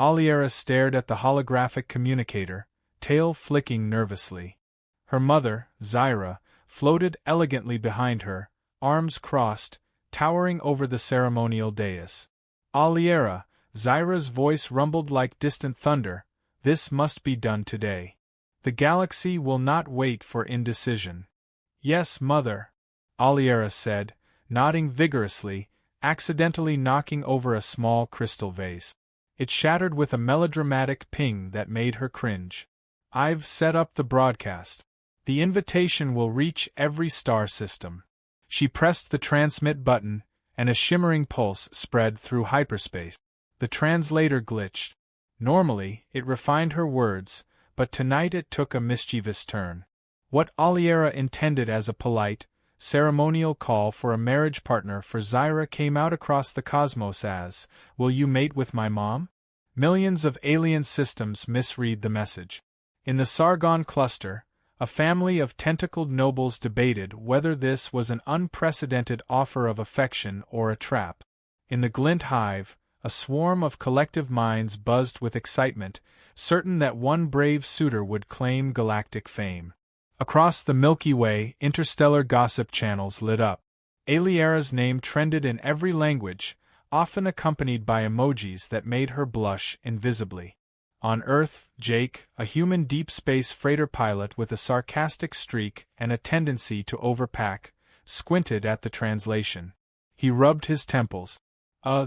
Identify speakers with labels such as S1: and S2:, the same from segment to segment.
S1: Aliera stared at the holographic communicator, tail flicking nervously. Her mother, Zyra, floated elegantly behind her, arms crossed, towering over the ceremonial dais. Aliera, Zyra's voice rumbled like distant thunder, this must be done today. The galaxy will not wait for indecision. Yes, mother, Aliera said, nodding vigorously, accidentally knocking over a small crystal vase. It shattered with a melodramatic ping that made her cringe. I've set up the broadcast. The invitation will reach every star system. She pressed the transmit button, and a shimmering pulse spread through hyperspace. The translator glitched. Normally, it refined her words, but tonight it took a mischievous turn. What Aliera intended as a polite, ceremonial call for a marriage partner for Zyra came out across the cosmos as, "Will you mate with my mom?" Millions of alien systems misread the message. In the Sargon cluster, a family of tentacled nobles debated whether this was an unprecedented offer of affection or a trap. In the Glint hive, a swarm of collective minds buzzed with excitement, certain that one brave suitor would claim galactic fame. Across the Milky Way, interstellar gossip channels lit up. Aliera's name trended in every language, often accompanied by emojis that made her blush invisibly. On Earth, Jake, a human deep space freighter pilot with a sarcastic streak and a tendency to overpack, squinted at the translation. He rubbed his temples.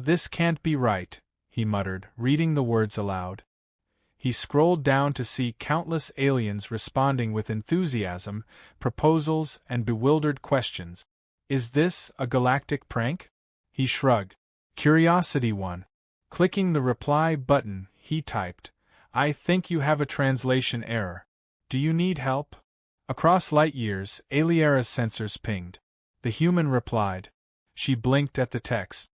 S1: This can't be right," he muttered, reading the words aloud. He scrolled down to see countless aliens responding with enthusiasm, proposals, and bewildered questions. Is this a galactic prank? He shrugged. Curiosity won. Clicking the reply button, he typed, "I think you have a translation error. Do you need help?" Across light years, Aliera's sensors pinged. The human replied. She blinked at the text.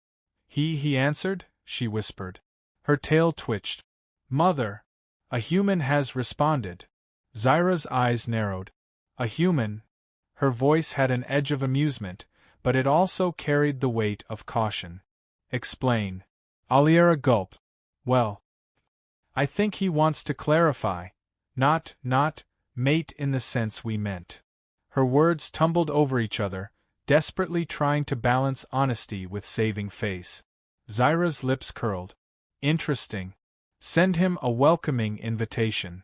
S1: He answered, she whispered. Her tail twitched. Mother! A human has responded. Zyra's eyes narrowed. A human? Her voice had an edge of amusement, but it also carried the weight of caution. Explain. Aliera gulped. Well, I think he wants to clarify. Not mate in the sense we meant. Her words tumbled over each other, desperately trying to balance honesty with saving face. Zyra's lips curled. Interesting. Send him a welcoming invitation.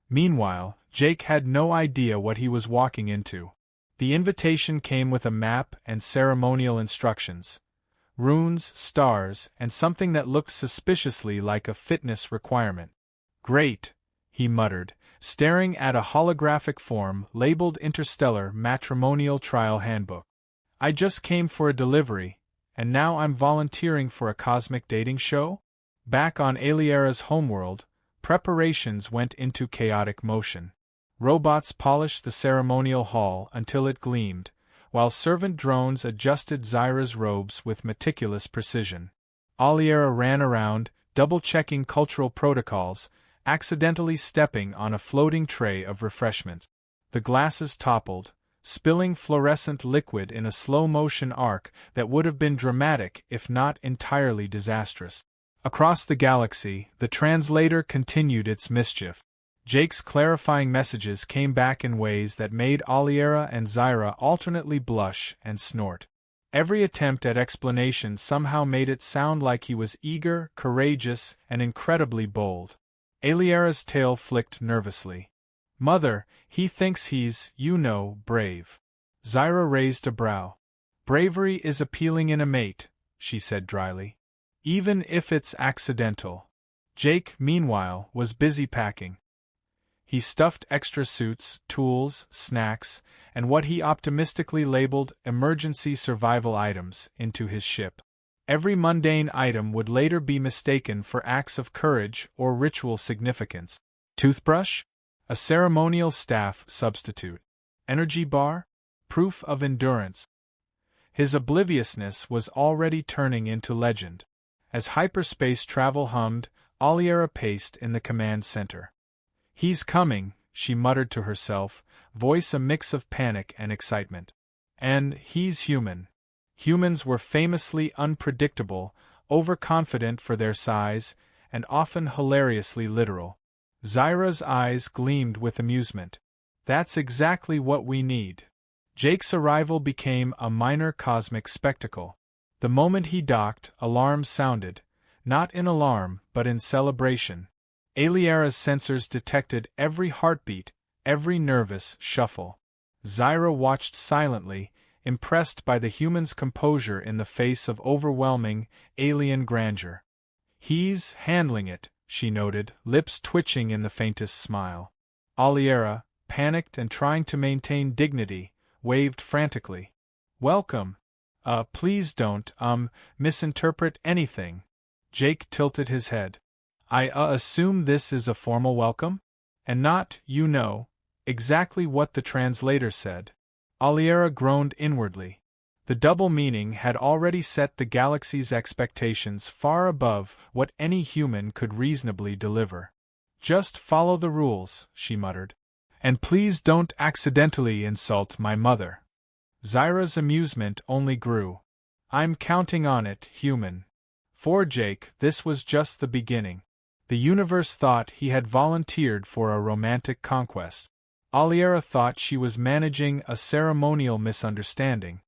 S1: Meanwhile, Jake had no idea what he was walking into. The invitation came with a map and ceremonial instructions. Runes, stars, and something that looked suspiciously like a fitness requirement. Great, he muttered, staring at a holographic form labeled Interstellar Matrimonial Trial Handbook. I just came for a delivery, and now I'm volunteering for a cosmic dating show? Back on Aliera's homeworld, preparations went into chaotic motion. Robots polished the ceremonial hall until it gleamed, while servant drones adjusted Zyra's robes with meticulous precision. Aliera ran around, double-checking cultural protocols, accidentally stepping on a floating tray of refreshments. The glasses toppled, spilling fluorescent liquid in a slow-motion arc that would have been dramatic if not entirely disastrous. Across the galaxy, the translator continued its mischief. Jake's clarifying messages came back in ways that made Aliera and Zyra alternately blush and snort. Every attempt at explanation somehow made it sound like he was eager, courageous, and incredibly bold. Aliera's tail flicked nervously. Mother, he thinks he's, brave. Zyra raised a brow. Bravery is appealing in a mate, she said dryly. Even if it's accidental. Jake, meanwhile, was busy packing. He stuffed extra suits, tools, snacks, and what he optimistically labeled emergency survival items into his ship. Every mundane item would later be mistaken for acts of courage or ritual significance. Toothbrush? A ceremonial staff substitute. Energy bar? Proof of endurance. His obliviousness was already turning into legend. As hyperspace travel hummed, Aliera paced in the command center. He's coming, she muttered to herself, voice a mix of panic and excitement. And he's human. Humans were famously unpredictable, overconfident for their size, and often hilariously literal. Zyra's eyes gleamed with amusement. That's exactly what we need. Jake's arrival became a minor cosmic spectacle. The moment he docked, alarms sounded, not in alarm but in celebration. Aliera's sensors detected every heartbeat, every nervous shuffle. Zyra watched silently, impressed by the human's composure in the face of overwhelming, alien grandeur. He's handling it, she noted, lips twitching in the faintest smile. Aliera, panicked and trying to maintain dignity, waved frantically. Welcome. Please don't, misinterpret anything. Jake tilted his head. I assume this is a formal welcome? And not, exactly what the translator said. Aliera groaned inwardly. The double meaning had already set the galaxy's expectations far above what any human could reasonably deliver. Just follow the rules, she muttered. And please don't accidentally insult my mother. Zyra's amusement only grew. I'm counting on it, human. For Jake, this was just the beginning. The universe thought he had volunteered for a romantic conquest. Aliera thought she was managing a ceremonial misunderstanding.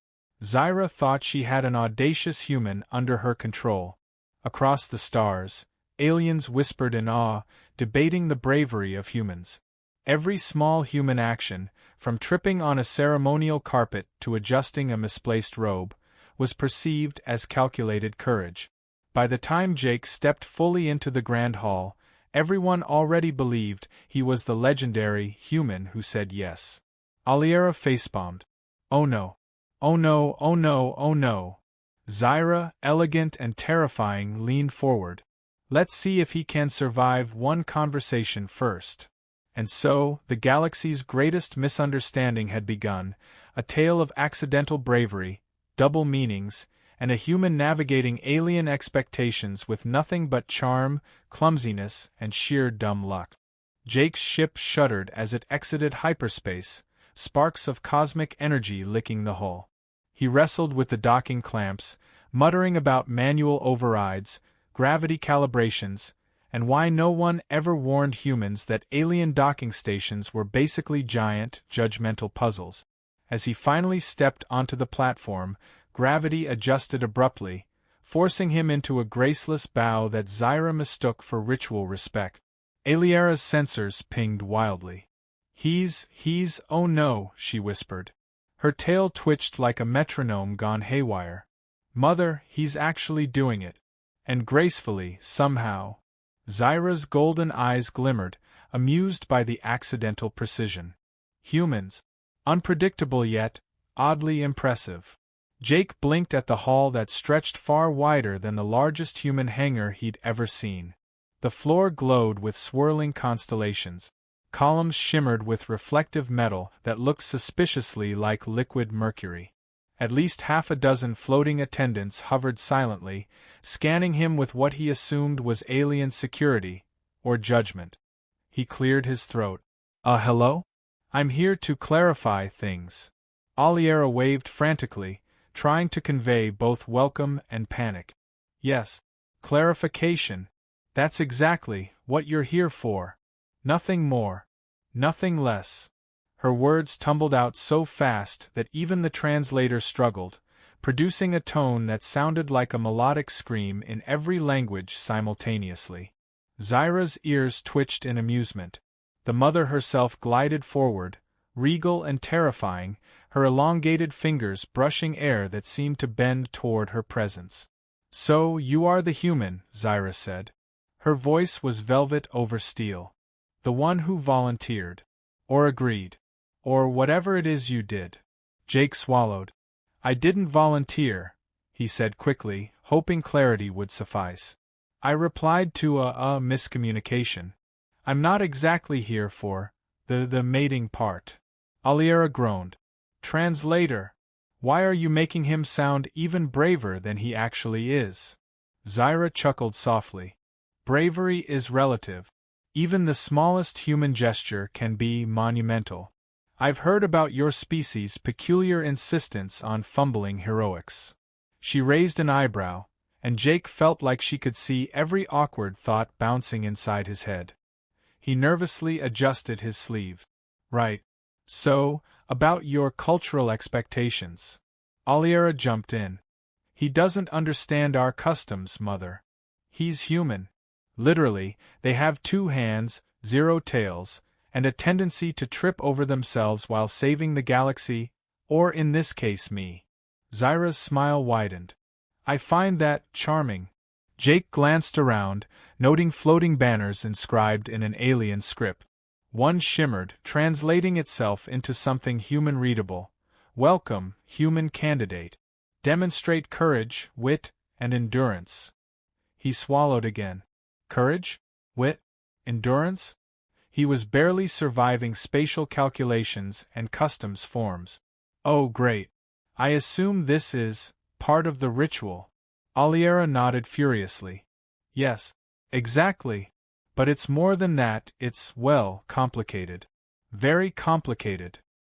S1: Zyra thought she had an audacious human under her control. Across the stars, aliens whispered in awe, debating the bravery of humans. Every small human action, from tripping on a ceremonial carpet to adjusting a misplaced robe, was perceived as calculated courage. By the time Jake stepped fully into the Grand Hall, everyone already believed he was the legendary human who said yes. Aliera facepalmed. Oh no. Oh no, oh no, oh no. Zyra, elegant and terrifying, leaned forward. Let's see if he can survive one conversation first. And so, the galaxy's greatest misunderstanding had begun, a tale of accidental bravery, double meanings, and a human navigating alien expectations with nothing but charm, clumsiness, and sheer dumb luck. Jake's ship shuddered as it exited hyperspace, sparks of cosmic energy licking the hull. He wrestled with the docking clamps, muttering about manual overrides, gravity calibrations, and why no one ever warned humans that alien docking stations were basically giant, judgmental puzzles. As he finally stepped onto the platform, gravity adjusted abruptly, forcing him into a graceless bow that Zyra mistook for ritual respect. Aliera's sensors pinged wildly. He's, oh no, she whispered. Her tail twitched like a metronome gone haywire. Mother, he's actually doing it. And gracefully, somehow. Zyra's golden eyes glimmered, amused by the accidental precision. Humans. Unpredictable yet, oddly impressive. Jake blinked at the hall that stretched far wider than the largest human hangar he'd ever seen. The floor glowed with swirling constellations. Columns shimmered with reflective metal that looked suspiciously like liquid mercury. At least half a dozen floating attendants hovered silently, scanning him with what he assumed was alien security, or judgment. He cleared his throat. Hello? I'm here to clarify things. Aliera waved frantically, trying to convey both welcome and panic. Yes, clarification. That's exactly what you're here for. Nothing more. Nothing less. Her words tumbled out so fast that even the translator struggled, producing a tone that sounded like a melodic scream in every language simultaneously. Zyra's ears twitched in amusement. The mother herself glided forward, regal and terrifying, her elongated fingers brushing air that seemed to bend toward her presence. So you are the human, Zyra said. Her voice was velvet over steel. The one who volunteered. Or agreed. Or whatever it is you did. Jake swallowed. I didn't volunteer, he said quickly, hoping clarity would suffice. I replied to a miscommunication. I'm not exactly here for the mating part. Aliera groaned. Translator. Why are you making him sound even braver than he actually is? Zyra chuckled softly. Bravery is relative. Even the smallest human gesture can be monumental. I've heard about your species' peculiar insistence on fumbling heroics. She raised an eyebrow, and Jake felt like she could see every awkward thought bouncing inside his head. He nervously adjusted his sleeve. Right. So, about your cultural expectations. Aliera jumped in. He doesn't understand our customs, Mother. He's human. Literally, they have 2 hands, 0 tails, and a tendency to trip over themselves while saving the galaxy, or in this case me. Zyra's smile widened. I find that charming. Jake glanced around, noting floating banners inscribed in an alien script. One shimmered, translating itself into something human-readable. Welcome, human candidate. Demonstrate courage, wit, and endurance. He swallowed again. Courage? Wit? Endurance? He was barely surviving spatial calculations and customs forms. Oh great. I assume this is part of the ritual. Aliera nodded furiously. Yes, exactly. But it's more than that, it's, well, complicated. Very complicated.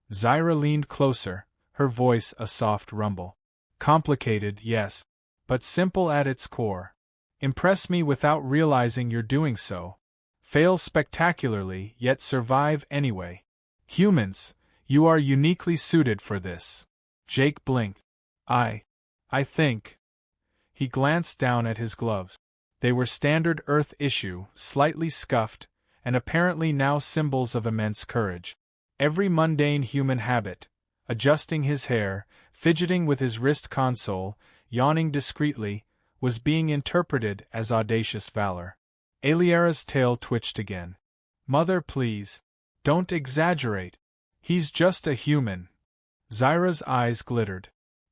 S1: Zyra leaned closer, her voice a soft rumble. Complicated, yes, but simple at its core. Impress me without realizing you're doing so. Fail spectacularly, yet survive anyway. Humans, you are uniquely suited for this. Jake blinked. I think. He glanced down at his gloves. They were standard Earth issue, slightly scuffed, and apparently now symbols of immense courage. Every mundane human habit, adjusting his hair, fidgeting with his wrist console, yawning discreetly, was being interpreted as audacious valor. Aliera's tail twitched again. Mother, please. Don't exaggerate. He's just a human. Zyra's eyes glittered.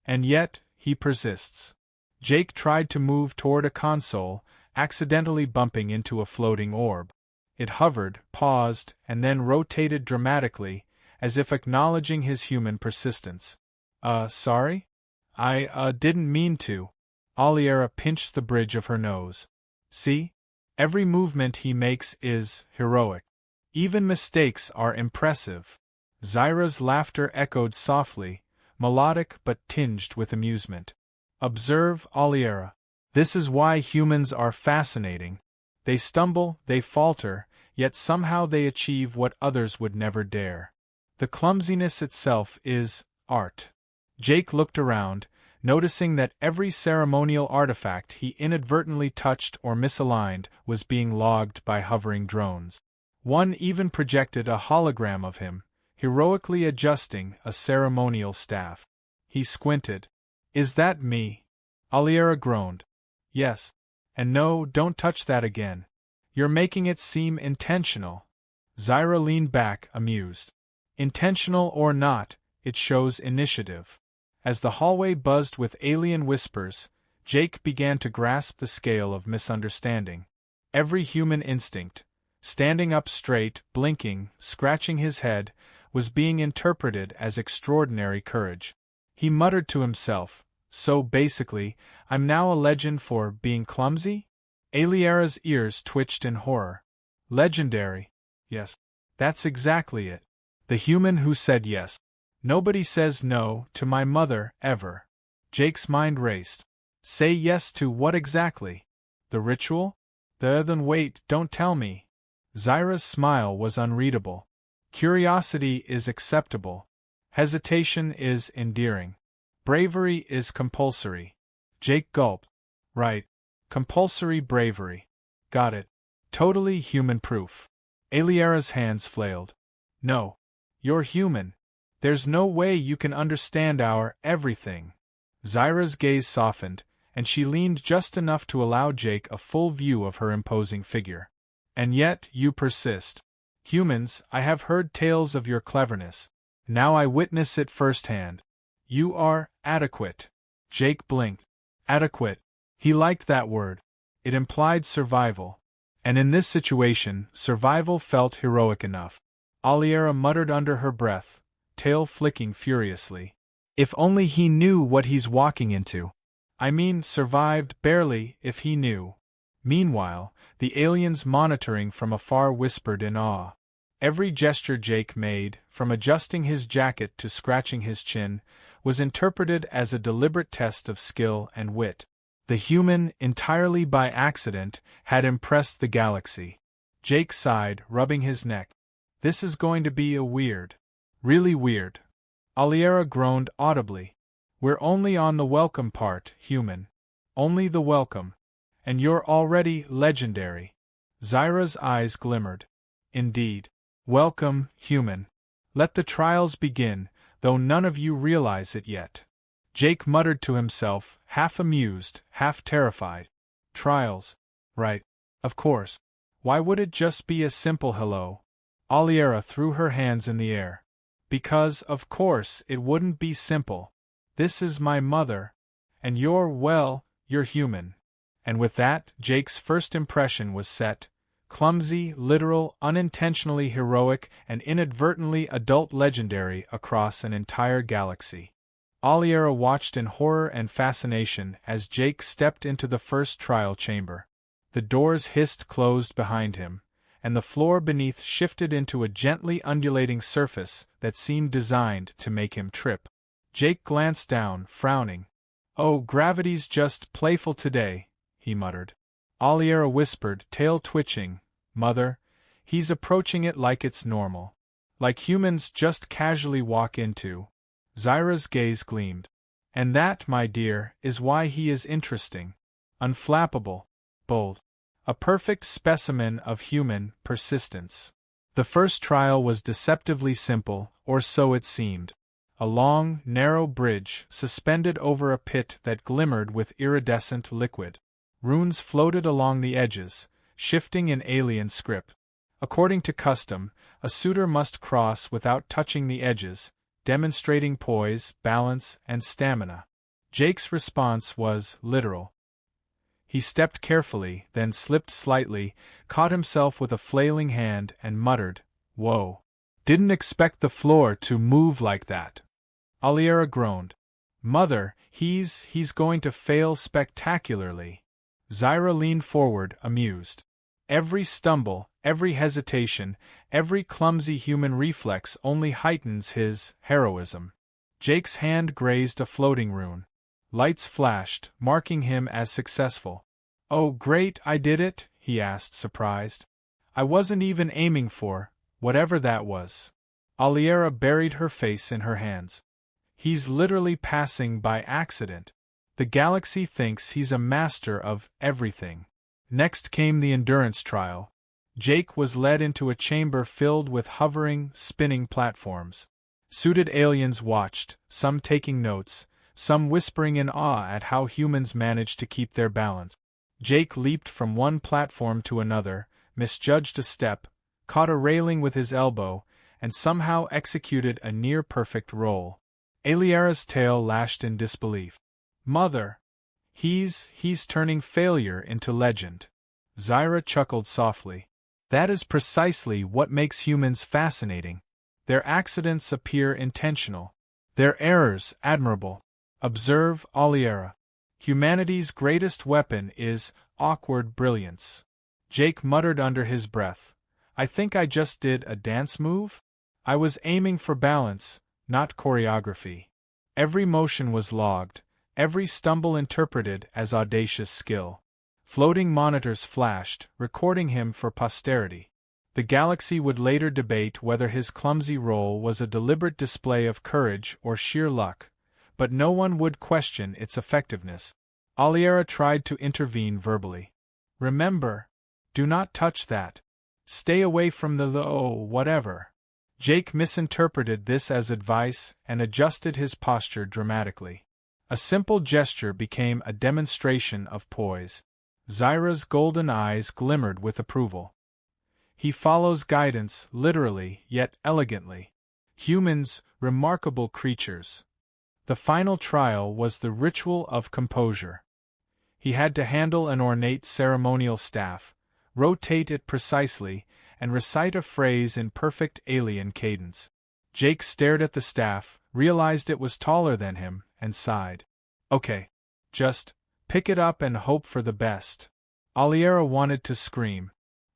S1: And yet, he persists. Jake tried to move toward a console, accidentally bumping into a floating orb. It hovered, paused, and then rotated dramatically, as if acknowledging his human persistence. Sorry? I didn't mean to. Aliera pinched the bridge of her nose. See? Every movement he makes is heroic. Even mistakes are impressive. Zyra's laughter echoed softly, melodic but tinged with amusement. Observe, Aliera. This is why humans are fascinating. They stumble, they falter, yet somehow they achieve what others would never dare. The clumsiness itself is art. Jake looked around, noticing that every ceremonial artifact he inadvertently touched or misaligned was being logged by hovering drones. One even projected a hologram of him, heroically adjusting a ceremonial staff. He squinted. Is that me? Aliera groaned. Yes. And no, don't touch that again. You're making it seem intentional. Zyra leaned back, amused. Intentional or not, it shows initiative. As the hallway buzzed with alien whispers, Jake began to grasp the scale of misunderstanding. Every human instinct, standing up straight, blinking, scratching his head, was being interpreted as extraordinary courage. He muttered to himself, so basically, I'm now a legend for being clumsy? Aliera's ears twitched in horror. Legendary. Yes. That's exactly it. The human who said yes. Nobody says no to my mother, ever. Jake's mind raced. Say yes to what exactly? The ritual? Then wait, don't tell me. Zyra's smile was unreadable. Curiosity is acceptable. Hesitation is endearing. Bravery is compulsory. Jake gulped. Right. Compulsory bravery. Got it. Totally human proof. Aliera's hands flailed. No. You're human. There's no way you can understand our everything. Zyra's gaze softened, and she leaned just enough to allow Jake a full view of her imposing figure. And yet, you persist. Humans, I have heard tales of your cleverness. Now I witness it firsthand. You are adequate. Jake blinked. Adequate. He liked that word. It implied survival. And in this situation, survival felt heroic enough. Aliera muttered under her breath, tail flicking furiously. If only he knew what he's walking into. I mean, survived barely, if he knew. Meanwhile, the aliens monitoring from afar whispered in awe. Every gesture Jake made, from adjusting his jacket to scratching his chin, was interpreted as a deliberate test of skill and wit. The human, entirely by accident, had impressed the galaxy. Jake sighed, rubbing his neck. This is going to be really weird. Aliera groaned audibly. We're only on the welcome part, human. Only the welcome. And you're already legendary. Zyra's eyes glimmered. Indeed. Welcome, human. Let the trials begin, though none of you realize it yet. Jake muttered to himself, half amused, half terrified. Trials. Right. Of course. Why would it just be a simple hello? Aliera threw her hands in the air. Because, of course, it wouldn't be simple. This is my mother. And you're human. And with that, Jake's first impression was set. Clumsy, literal, unintentionally heroic, and inadvertently adult legendary across an entire galaxy. Aliera watched in horror and fascination as Jake stepped into the first trial chamber. The doors hissed closed behind him, and the floor beneath shifted into a gently undulating surface that seemed designed to make him trip. Jake glanced down, frowning. Oh, gravity's just playful today, he muttered. Aliera whispered, tail twitching, Mother, he's approaching it like it's normal. Like humans just casually walk into. Zyra's gaze gleamed. And that, my dear, is why he is interesting. Unflappable. Bold. A perfect specimen of human persistence. The first trial was deceptively simple, or so it seemed. A long, narrow bridge suspended over a pit that glimmered with iridescent liquid. Runes floated along the edges, shifting in alien script. According to custom, a suitor must cross without touching the edges, demonstrating poise, balance, and stamina. Jake's response was literal. He stepped carefully, then slipped slightly, caught himself with a flailing hand, and muttered, Whoa. Didn't expect the floor to move like that. Aliera groaned. Mother, he's going to fail spectacularly. Zyra leaned forward, amused. Every stumble, every hesitation, every clumsy human reflex only heightens his heroism. Jake's hand grazed a floating rune. Lights flashed, marking him as successful. Oh great, I did it? He asked, surprised. I wasn't even aiming for whatever that was. Aliera buried her face in her hands. He's literally passing by accident. The galaxy thinks he's a master of everything. Next came the endurance trial. Jake was led into a chamber filled with hovering, spinning platforms. Suited aliens watched, some taking notes, some whispering in awe at how humans managed to keep their balance. Jake leaped from one platform to another, misjudged a step, caught a railing with his elbow, and somehow executed a near-perfect roll. Aliera's tail lashed in disbelief. Mother! He's turning failure into legend. Zyra chuckled softly. That is precisely what makes humans fascinating. Their accidents appear intentional. Their errors admirable. Observe, Aliera. Humanity's greatest weapon is awkward brilliance. Jake muttered under his breath. I think I just did a dance move? I was aiming for balance, not choreography. Every motion was logged, every stumble interpreted as audacious skill. Floating monitors flashed, recording him for posterity. The galaxy would later debate whether his clumsy roll was a deliberate display of courage or sheer luck, but no one would question its effectiveness. Aliera tried to intervene verbally. Remember, do not touch that. Stay away from the whatever. Jake misinterpreted this as advice and adjusted his posture dramatically. A simple gesture became a demonstration of poise. Zyra's golden eyes glimmered with approval. He follows guidance, literally, yet elegantly. Humans, remarkable creatures. The final trial was the ritual of composure. He had to handle an ornate ceremonial staff, rotate it precisely, and recite a phrase in perfect alien cadence. Jake stared at the staff, realized it was taller than him, and sighed. Okay. Just pick it up and hope for the best. Aliera wanted to scream.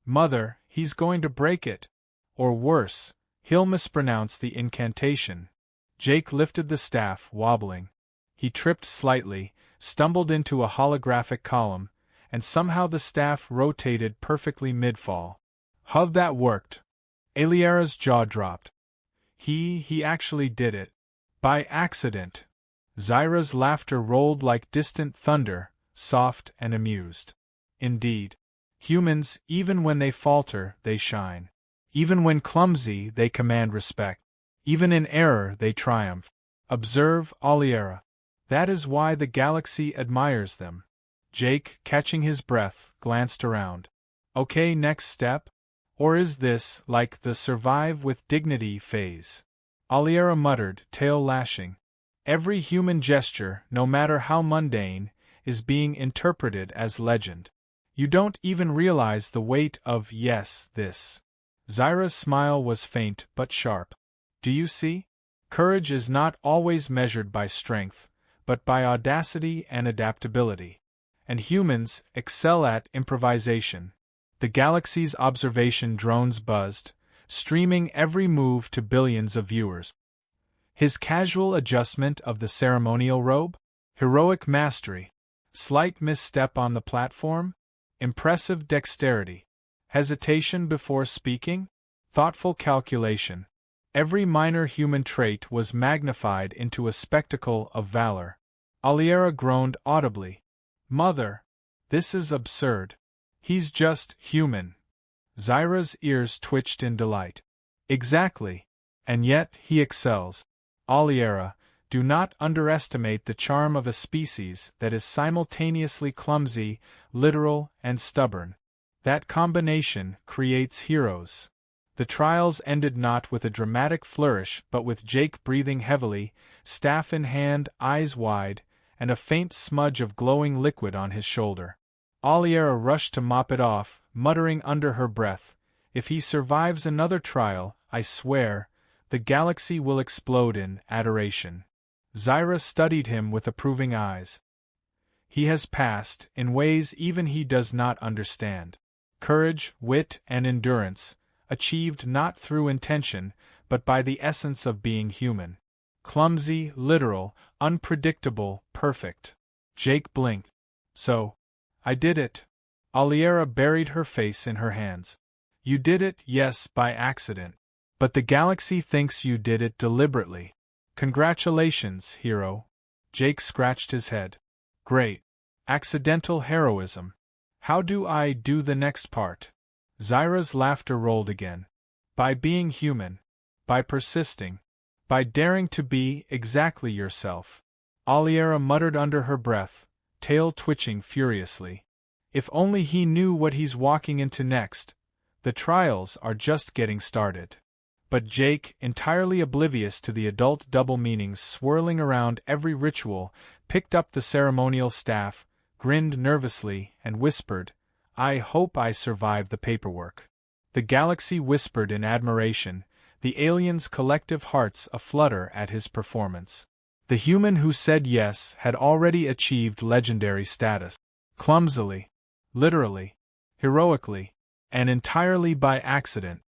S1: Mother, he's going to break it. Or worse, he'll mispronounce the incantation. Jake lifted the staff, wobbling. He tripped slightly, stumbled into a holographic column, and somehow the staff rotated perfectly mid-fall. How that worked? Aliera's jaw dropped. He actually did it. By accident. Zyra's laughter rolled like distant thunder, soft and amused. Indeed. Humans, even when they falter, they shine. Even when clumsy, they command respect. Even in error, they triumph. Observe, Aliera. That is why the galaxy admires them. Jake, catching his breath, glanced around. Okay, next step? Or is this, like the survive with dignity phase? Aliera muttered, tail lashing. Every human gesture, no matter how mundane, is being interpreted as legend. You don't even realize the weight of this. Zyra's smile was faint but sharp. Do you see? Courage is not always measured by strength, but by audacity and adaptability. And humans excel at improvisation. The galaxy's observation drones buzzed, streaming every move to billions of viewers. His casual adjustment of the ceremonial robe? Heroic mastery. Slight misstep on the platform? Impressive dexterity. Hesitation before speaking? Thoughtful calculation. Every minor human trait was magnified into a spectacle of valor. Aliera groaned audibly. Mother! This is absurd. He's just human. Zyra's ears twitched in delight. Exactly. And yet he excels. Aliera, do not underestimate the charm of a species that is simultaneously clumsy, literal, and stubborn. That combination creates heroes. The trials ended not with a dramatic flourish but with Jake breathing heavily, staff in hand, eyes wide, and a faint smudge of glowing liquid on his shoulder. Aliera rushed to mop it off, muttering under her breath, "If he survives another trial, I swear, the galaxy will explode in adoration." Zyra studied him with approving eyes. He has passed, in ways even he does not understand. Courage, wit, and endurance, achieved not through intention, but by the essence of being human. Clumsy, literal, unpredictable, perfect. Jake blinked. So, I did it. Aliera buried her face in her hands. You did it, yes, by accident. But the galaxy thinks you did it deliberately. Congratulations, hero. Jake scratched his head. Great. Accidental heroism. How do I do the next part? Zyra's laughter rolled again. By being human. By persisting. By daring to be exactly yourself. Aliera muttered under her breath, tail twitching furiously. If only he knew what he's walking into next. The trials are just getting started. But Jake, entirely oblivious to the adult double meanings swirling around every ritual, picked up the ceremonial staff, grinned nervously, and whispered, I hope I survive the paperwork. The galaxy whispered in admiration, the aliens' collective hearts aflutter at his performance. The human who said yes had already achieved legendary status. Clumsily, literally, heroically, and entirely by accident.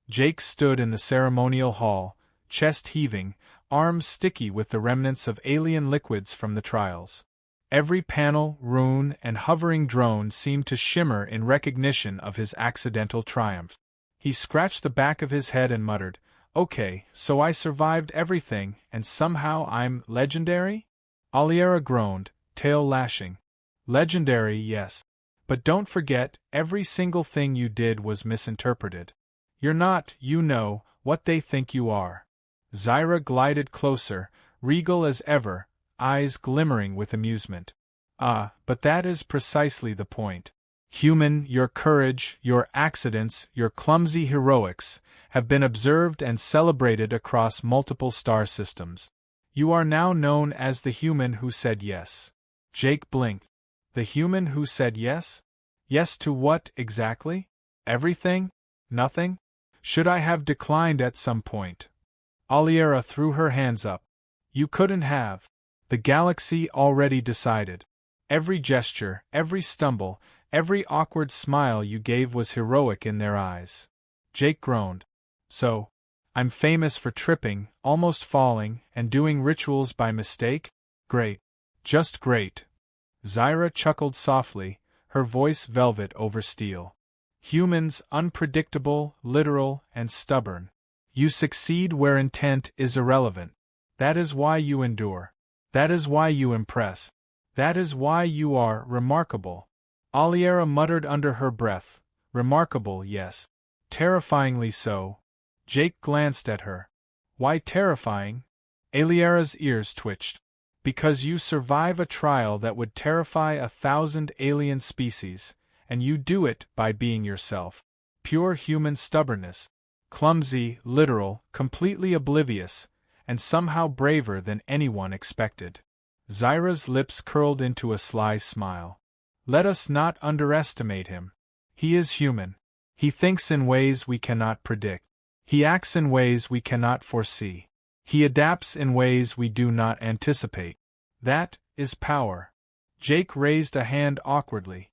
S1: Jake stood in the ceremonial hall, chest heaving, arms sticky with the remnants of alien liquids from the trials. Every panel, rune, and hovering drone seemed to shimmer in recognition of his accidental triumph. He scratched the back of his head and muttered, Okay, so I survived everything, and somehow I'm legendary? Aliera groaned, tail lashing. Legendary, yes. But don't forget, every single thing you did was misinterpreted. You're not, what they think you are. Zyra glided closer, regal as ever, eyes glimmering with amusement. But that is precisely the point. Human, your courage, your accidents, your clumsy heroics, have been observed and celebrated across multiple star systems. You are now known as the human who said yes. Jake blinked. The human who said yes? Yes to what, exactly? Everything? Nothing? Should I have declined at some point? Aliera threw her hands up. You couldn't have. The galaxy already decided. Every gesture, every stumble, every awkward smile you gave was heroic in their eyes. Jake groaned. So, I'm famous for tripping, almost falling, and doing rituals by mistake? Great. Just great. Zyra chuckled softly, her voice velvet over steel. Humans unpredictable, literal, and stubborn. You succeed where intent is irrelevant. That is why you endure. That is why you impress. That is why you are remarkable. Aliera muttered under her breath. Remarkable, yes. Terrifyingly so. Jake glanced at her. Why terrifying? Aliera's ears twitched. Because you survive a trial that would terrify 1,000 alien species, and you do it by being yourself. Pure human stubbornness. Clumsy, literal, completely oblivious, and somehow braver than anyone expected. Zyra's lips curled into a sly smile. Let us not underestimate him. He is human. He thinks in ways we cannot predict. He acts in ways we cannot foresee. He adapts in ways we do not anticipate. That is power. Jake raised a hand awkwardly.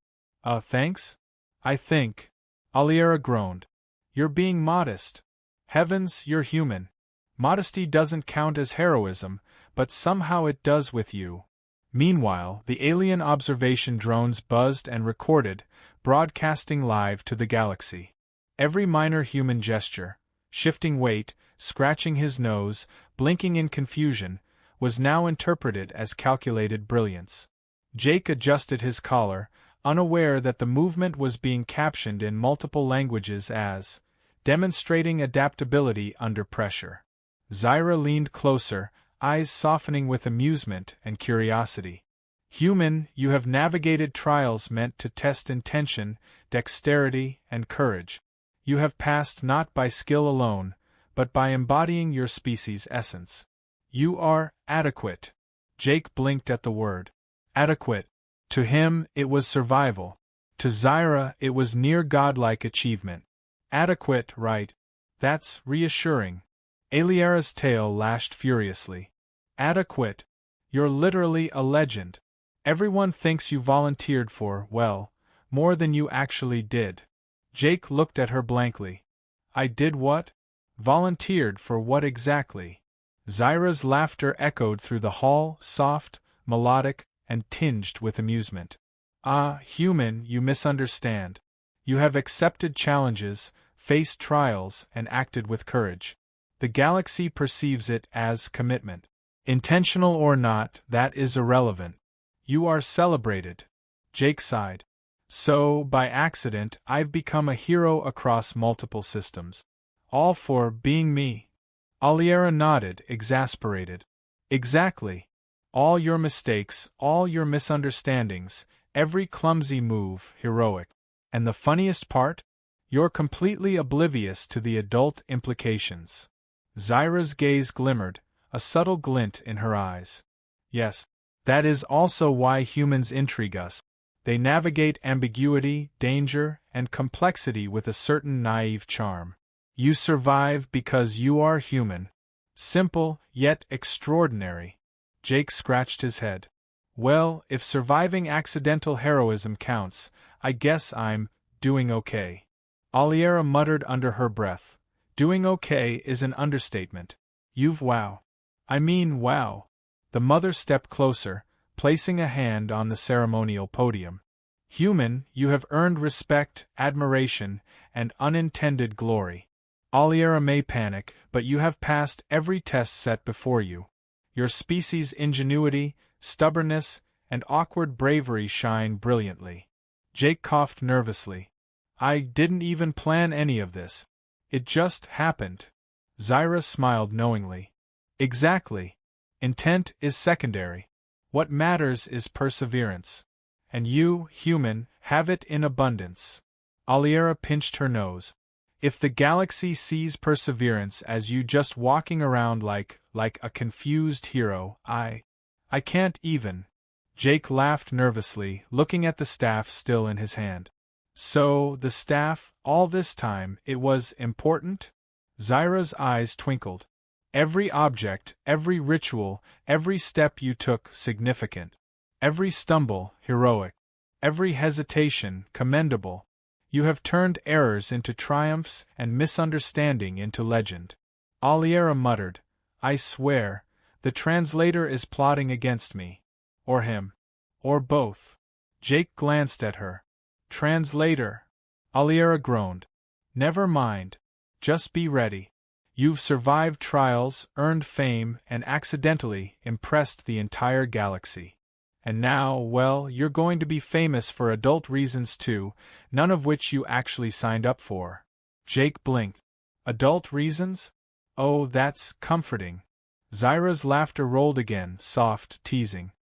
S1: Thanks? I think. Aliera groaned. You're being modest. Heavens, you're human. Modesty doesn't count as heroism, but somehow it does with you. Meanwhile, the alien observation drones buzzed and recorded, broadcasting live to the galaxy. Every minor human gesture, shifting weight, scratching his nose, blinking in confusion, was now interpreted as calculated brilliance. Jake adjusted his collar, unaware that the movement was being captioned in multiple languages as demonstrating adaptability under pressure. Zyra leaned closer, eyes softening with amusement and curiosity. Human, you have navigated trials meant to test intention, dexterity, and courage. You have passed not by skill alone, but by embodying your species' essence. You are adequate. Jake blinked at the word. Adequate. To him, it was survival. To Zyra, it was near godlike achievement. Adequate, right? That's reassuring. Aliera's tail lashed furiously. Adequate. You're literally a legend. Everyone thinks you volunteered for, well, more than you actually did. Jake looked at her blankly. I did what? Volunteered for what exactly? Zyra's laughter echoed through the hall, soft, melodic, and tinged with amusement. Human, you misunderstand. You have accepted challenges, faced trials, and acted with courage. The galaxy perceives it as commitment. Intentional or not, that is irrelevant. You are celebrated. Jake sighed. So, by accident, I've become a hero across multiple systems. All for being me. Aliera nodded, exasperated. Exactly. All your mistakes, all your misunderstandings, every clumsy move, heroic. And the funniest part? You're completely oblivious to the adult implications. Zyra's gaze glimmered, a subtle glint in her eyes. Yes, that is also why humans intrigue us. They navigate ambiguity, danger, and complexity with a certain naive charm. You survive because you are human. Simple, yet extraordinary. Jake scratched his head. Well, if surviving accidental heroism counts, I guess I'm doing okay. Aliera muttered under her breath. Doing okay is an understatement. You've wow. I mean wow. The mother stepped closer, placing a hand on the ceremonial podium. Human, you have earned respect, admiration, and unintended glory. Aliera may panic, but you have passed every test set before you. Your species' ingenuity, stubbornness, and awkward bravery shine brilliantly. Jake coughed nervously. I didn't even plan any of this. It just happened. Zyra smiled knowingly. Exactly. Intent is secondary. What matters is perseverance. And you, human, have it in abundance. Aliera pinched her nose. If the galaxy sees perseverance as you just walking around like a confused hero, I can't even. Jake laughed nervously, looking at the staff still in his hand. So, the staff, all this time, it was important? Zyra's eyes twinkled. Every object, every ritual, every step you took significant. Every stumble, heroic. Every hesitation, commendable. You have turned errors into triumphs and misunderstanding into legend. Aliera muttered, I swear, the translator is plotting against me. Or him. Or both? Jake glanced at her. Translator. Aliera groaned. Never mind. Just be ready. You've survived trials, earned fame, and accidentally impressed the entire galaxy. And now, well, you're going to be famous for adult reasons too, none of which you actually signed up for. Jake blinked. Adult reasons? Oh, that's comforting. Zyra's laughter rolled again, soft, teasing.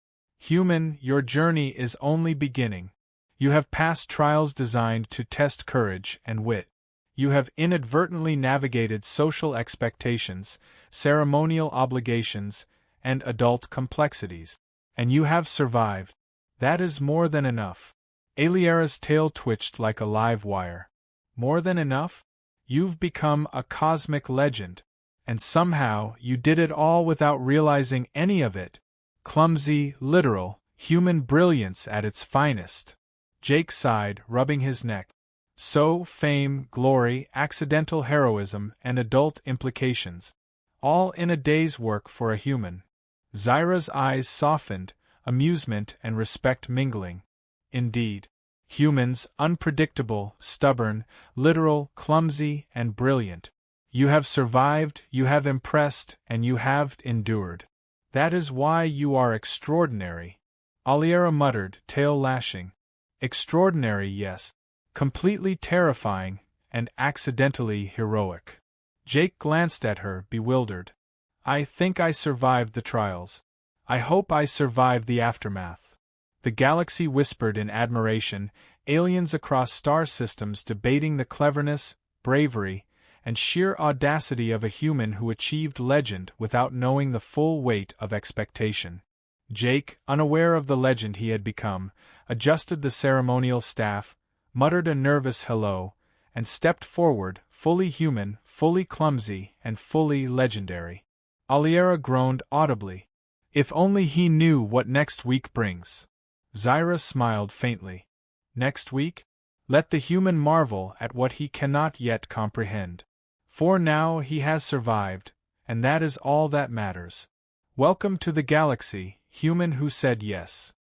S1: Human, your journey is only beginning. You have passed trials designed to test courage and wit. You have inadvertently navigated social expectations, ceremonial obligations, and adult complexities. And you have survived. That is more than enough. Aliera's tail twitched like a live wire. More than enough? You've become a cosmic legend. And somehow you did it all without realizing any of it. Clumsy, literal, human brilliance at its finest. Jake sighed, rubbing his neck. So, fame, glory, accidental heroism, and adult implications. All in a day's work for a human. Zyra's eyes softened, amusement and respect mingling. Indeed. Humans, unpredictable, stubborn, literal, clumsy, and brilliant. You have survived, you have impressed, and you have endured. That is why you are extraordinary. Aliera muttered, tail lashing. Extraordinary, yes. Completely terrifying, and accidentally heroic. Jake glanced at her, bewildered. I think I survived the trials. I hope I survived the aftermath. The galaxy whispered in admiration, aliens across star systems debating the cleverness, bravery, and sheer audacity of a human who achieved legend without knowing the full weight of expectation. Jake, unaware of the legend he had become, adjusted the ceremonial staff, muttered a nervous hello, and stepped forward, fully human, fully clumsy, and fully legendary. Aliera groaned audibly. If only he knew what next week brings. Zyra smiled faintly. Next week? Let the human marvel at what he cannot yet comprehend. For now he has survived, and that is all that matters. Welcome to the galaxy, human who said yes.